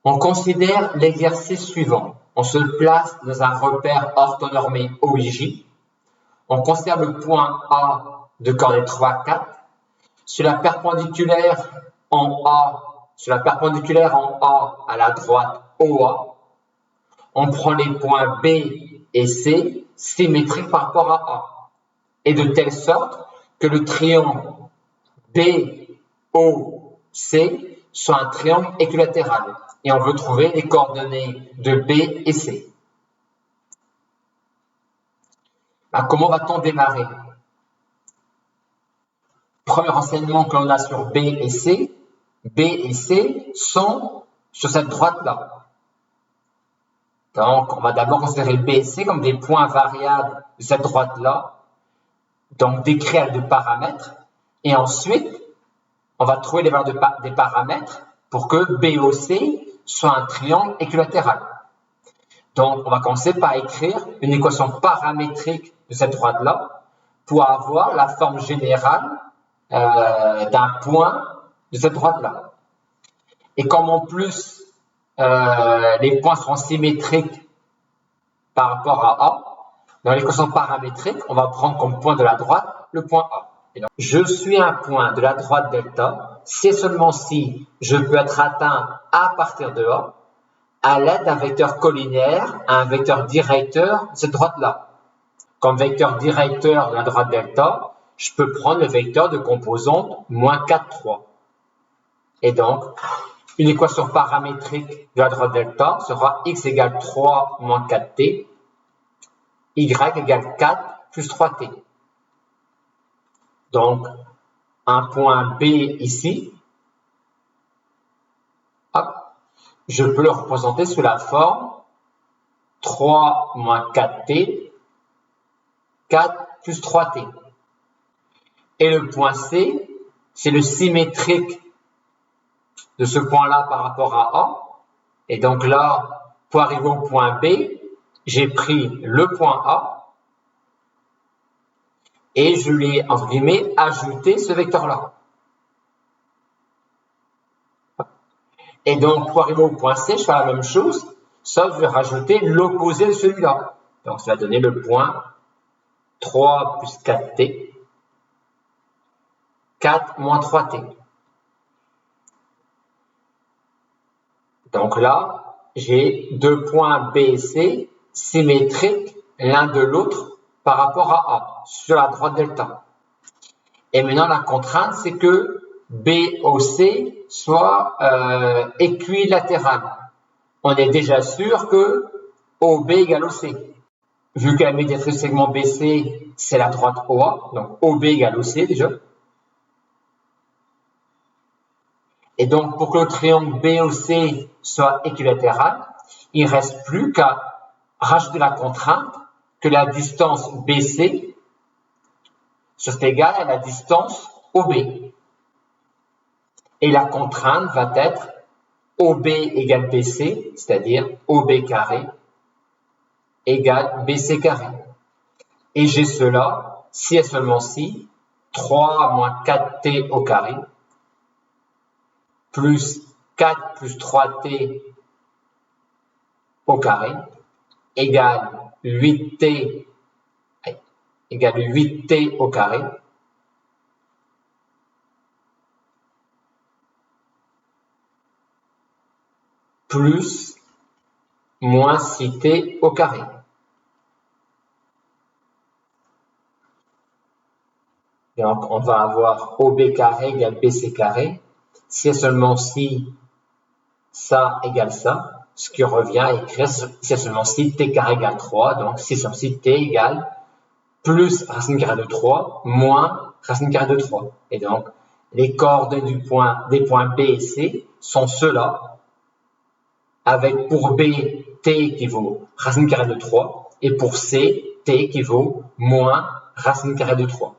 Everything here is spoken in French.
On considère l'exercice suivant. On se place dans un repère orthonormé OIJ. On conserve le point A de coordonnées 3, 4. Sur la perpendiculaire en A à la droite OA, on prend les points B et C symétriques par rapport à A. Et de telle sorte que le triangle BOC soit un triangle équilatéral. Et on veut trouver les coordonnées de B et C. Comment va-t-on démarrer? Premier renseignement que l'on a sur B et C sont sur cette droite-là. Donc, on va d'abord considérer B et C comme des points variables de cette droite-là, donc décrits avec des paramètres, et ensuite, on va trouver les valeurs des paramètres pour que BOC soit un triangle équilatéral. Donc, on va commencer par écrire une équation paramétrique de cette droite-là pour avoir la forme générale d'un point de cette droite-là. Et comme en plus, les points seront symétriques par rapport à A, dans l'équation paramétrique, on va prendre comme point de la droite le point A. Et donc, je suis un point de la droite delta si et seulement si je peux être atteint à partir de A à l'aide d'un vecteur collinaire à un vecteur directeur de cette droite-là. Comme vecteur directeur de la droite delta, je peux prendre le vecteur de composante moins 4, 3. Et donc, une équation paramétrique de la droite delta sera x égale 3 moins 4t, y égale 4 plus 3t. Donc, un point B ici, hop, je peux le représenter sous la forme 3 moins 4t, 4 plus 3t. Et le point C, c'est le symétrique de ce point-là par rapport à A. Et donc là, pour arriver au point B, j'ai pris le point A et je lui ai, entre guillemets, ajouté ce vecteur-là. Et donc, pour arriver au point C, je fais la même chose, sauf je vais rajouter l'opposé de celui-là. Donc, ça va donner le point 3 plus 4t, 4 moins 3t. Donc là, j'ai deux points B et C symétriques l'un de l'autre par rapport à A, sur la droite delta. Et maintenant, la contrainte, c'est que BOC soit équilatéral. On est déjà sûr que OB égale OC. Vu que la médiatrice du segment BC, c'est la droite OA, donc OB égale OC déjà. Et donc, pour que le triangle BOC soit équilatéral, il ne reste plus qu'à rajouter la contrainte que la distance BC soit égale à la distance OB. Et la contrainte va être OB égale BC, c'est-à-dire OB carré égale BC carré. Et j'ai cela, si et seulement si, 3 moins 4t au carré, plus 4 plus 3t au carré, égale 8t au carré, plus moins 6t au carré. Donc, on va avoir OB carré égale BC carré, si et seulement si ça égale ça, ce qui revient à écrire si et seulement si t carré égale 3, donc si et seulement si t égale plus racine carrée de 3 moins racine carrée de 3. Et donc, les coordonnées des points B et C sont ceux-là, avec pour B, t équivaut racine carrée de 3, et pour C, t équivaut moins racine carrée de 3.